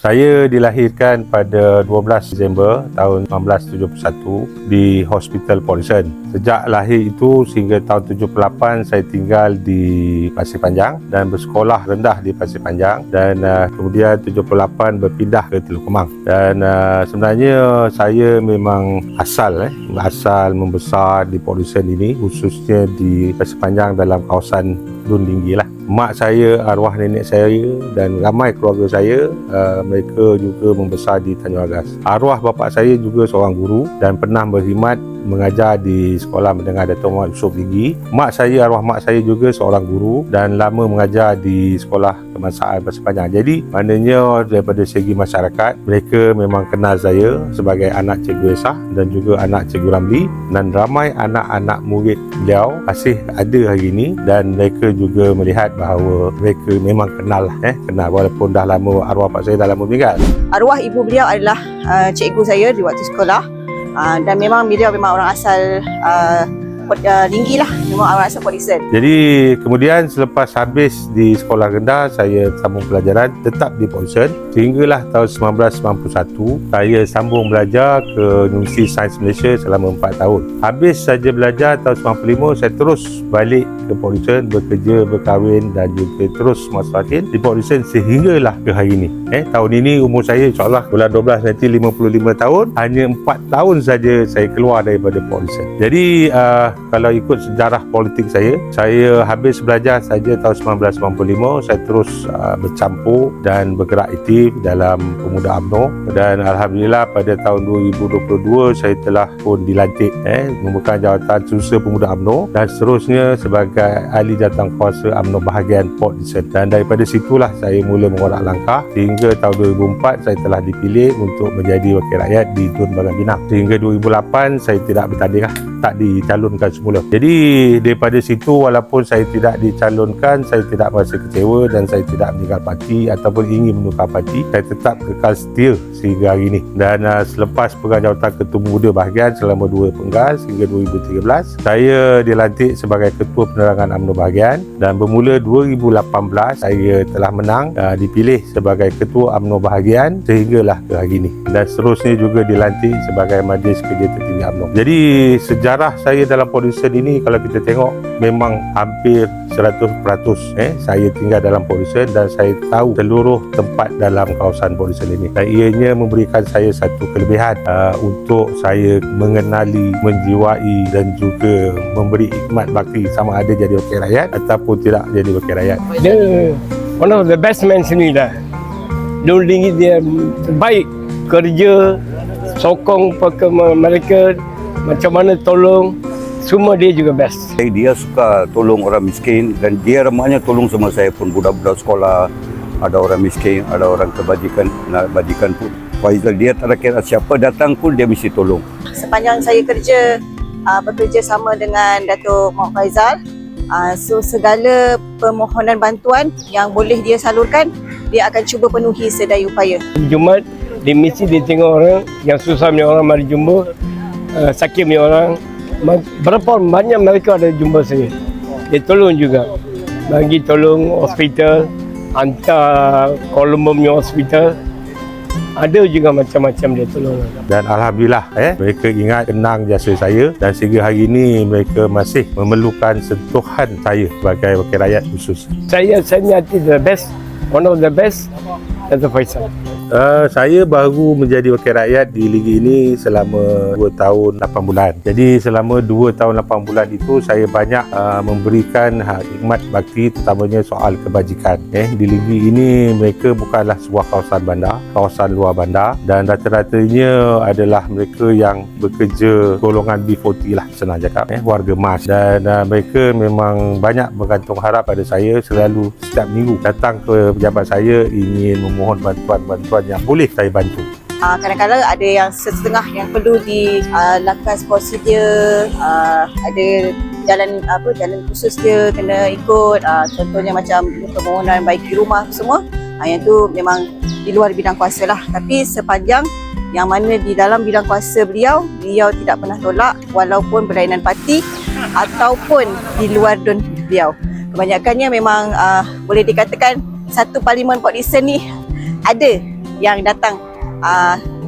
Saya dilahirkan pada 12 Disember tahun 1971 di Hospital Polisen. Sejak lahir itu sehingga tahun 78 saya tinggal di Pasir Panjang dan bersekolah rendah di Pasir Panjang, dan kemudian 78 berpindah ke Teluk Kemang. Dan sebenarnya saya memang asal membesar di Polisen ini, khususnya di Pasir Panjang dalam kawasan Dun Tinggi lah. Mak saya, arwah nenek saya dan ramai keluarga saya, mereka juga membesar di Tanjung Agas. Arwah bapa saya juga seorang guru dan pernah berkhidmat mengajar di Sekolah Menengah Dato' Muhammad Yusof Tinggi. Arwah mak saya juga seorang guru dan lama mengajar di Sekolah Kebangsaan Pasir Panjang. Jadi maknanya daripada segi masyarakat, mereka memang kenal saya sebagai anak Cikgu Esah dan juga anak Cikgu Ramli, dan ramai anak-anak murid beliau masih ada hari ini, dan mereka juga melihat bahawa mereka memang kenal walaupun dah lama, arwah pak saya dah lama meninggal. Arwah ibu beliau adalah cikgu saya di waktu sekolah, dan memang beliau memang orang asal Tinggi lah, memang orang asal Polisen. Jadi kemudian selepas habis di sekolah rendah, saya sambung pelajaran tetap di Polisen sehinggalah tahun 1991 saya sambung belajar ke Universiti Sains Malaysia selama 4 tahun. Habis saja belajar tahun 95, saya terus balik ke Polisen, bekerja, berkahwin dan juga terus masuk akhir di Polisen sehinggalah ke hari ini. Tahun ini umur saya insyaAllah bulan 12 nanti 55 tahun. Hanya 4 tahun saja saya keluar daripada Polisen. Jadi kalau ikut sejarah politik saya habis belajar saja tahun 1995, saya terus bercampur dan bergerak aktif dalam Pemuda UMNO, dan Alhamdulillah pada tahun 2022 saya telah pun dilantik memegang jawatan Terusa Pemuda UMNO dan seterusnya sebagai ahli jawatankuasa UMNO bahagian Port Dickson. Dan daripada situlah saya mula mengorak langkah sehingga tahun 2004 saya telah dipilih untuk menjadi wakil rakyat di Dun Bagan Binang. Sehingga 2008 saya tidak bertanding, tak dicalonkan semula. Jadi daripada situ, walaupun saya tidak dicalonkan, saya tidak merasa kecewa dan saya tidak meninggal parti ataupun ingin menukar parti. Saya tetap kekal setia sehingga hari ini. Dan selepas pegang jawatan Ketua Muda Bahagian selama 2 penggal sehingga 2013, saya dilantik sebagai Ketua Penerangan UMNO Bahagian, dan bermula 2018 saya telah menang dipilih sebagai Ketua UMNO Bahagian sehinggalah ke hari ini, dan seterusnya juga dilantik sebagai Majlis Kerja Tertinggi UMNO. Jadi sejarah saya dalam Polisen ini kalau kita tengok memang hampir 100% saya tinggal dalam Polisen dan saya tahu seluruh tempat dalam kawasan Polisen ini, dan ianya memberikan saya satu kelebihan untuk saya mengenali, menjiwai dan juga memberi khidmat bakti, sama ada jadi wakil rakyat ataupun tidak jadi wakil rakyat. Dia one of the best man sini lah. Dun Tinggi dia terbaik, kerja, sokong mereka, macam mana tolong, semua dia juga best. Dia suka tolong orang miskin dan dia ramanya tolong sama saya pun, budak-budak sekolah, ada orang miskin, ada orang kebajikan, nak bajikan pun. Faizal dia tak kira siapa datang pun dia mesti tolong. Sepanjang saya bekerja sama dengan Dato' Muhammad Faizal, so segala permohonan bantuan yang boleh dia salurkan, dia akan cuba penuhi sedaya upaya. Jumaat dia mesti dia tengok orang yang susah punya orang mari jumpa, sakit punya orang. Berapa banyak mereka ada jumpa saya. Dia tolong juga. Bagi tolong hospital, hantar Colombo punya hospital. Ada juga macam-macam dia tolong. Dan Alhamdulillah mereka ingat kenang jasa saya, dan sehingga hari ini mereka masih memerlukan sentuhan saya sebagai wakil rakyat khusus. Saya hati the best, one of the best, Dato' Faizal. Saya baru menjadi wakil rakyat di Ligi ini selama 2 tahun 8 bulan. Jadi selama 2 tahun 8 bulan itu saya banyak memberikan khidmat bakti, terutamanya soal kebajikan. Di Ligi ini mereka bukanlah sebuah kawasan bandar, kawasan luar bandar, dan rata-ratanya adalah mereka yang bekerja golongan B40 lah, senang cakap, warga mas. Dan mereka memang banyak bergantung harap pada saya, selalu setiap minggu datang ke pejabat saya ingin memohon bantuan yang boleh saya bantu. Kadang-kadang ada yang setengah yang perlu dilakukan prosedur, ada jalan khusus dia kena ikut, contohnya macam permohonan baiki rumah semua, yang tu memang di luar bidang kuasa lah. Tapi sepanjang yang mana di dalam bidang kuasa beliau tidak pernah tolak walaupun berlainan parti ataupun di luar dun beliau. Kebanyakannya memang boleh dikatakan satu Parlimen Port Dickson ni ada yang datang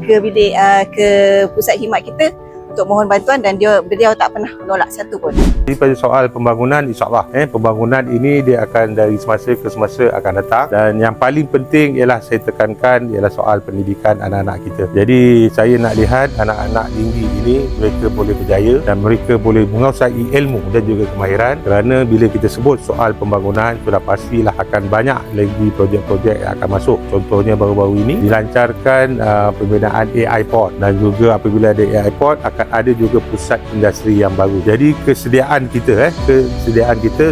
ke bilik ke pusat khidmat kita untuk mohon bantuan dan beliau tak pernah menolak satu pun. Jadi pada soal pembangunan, insyaAllah pembangunan ini dia akan dari semasa ke semasa akan datang, dan yang paling penting ialah saya tekankan ialah soal pendidikan anak-anak kita. Jadi saya nak lihat anak-anak tinggi ini mereka boleh berjaya dan mereka boleh menguasai ilmu dan juga kemahiran, kerana bila kita sebut soal pembangunan sudah pastilah akan banyak lagi projek-projek yang akan masuk. Contohnya baru-baru ini dilancarkan pembinaan AI Port, dan juga apabila ada AI Port akan ada juga pusat industri yang baru. Jadi kesediaan kita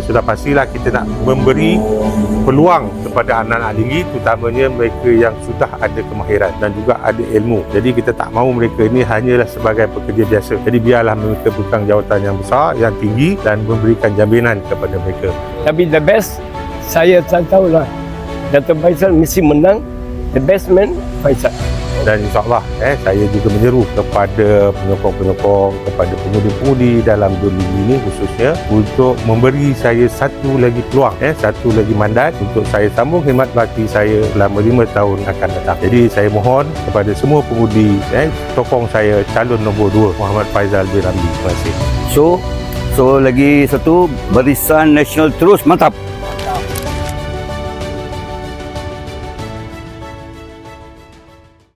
sudah pastilah kita nak memberi peluang kepada anak-anak tinggi, terutamanya mereka yang sudah ada kemahiran dan juga ada ilmu. Jadi kita tak mahu mereka ini hanyalah sebagai pekerja biasa. Jadi biarlah mereka pegang jawatan yang besar, yang tinggi, dan memberikan jaminan kepada mereka. Tapi the best, saya tak tahulah. Dato' Faisal mesti menang. The best man, Faisal. Dan insyaAllah saya juga menyeru kepada penyokong-penyokong, kepada pemudi-pemudi dalam 2 minggu ini khususnya, untuk memberi saya satu lagi peluang, satu lagi mandat untuk saya sambung khidmat bakti saya selama 5 tahun akan datang. Jadi saya mohon kepada semua pemudi, sokong saya calon nombor 2 Muhammad Faizal bin Ramli. Terima kasih. So lagi satu, Barisan Nasional terus mantap.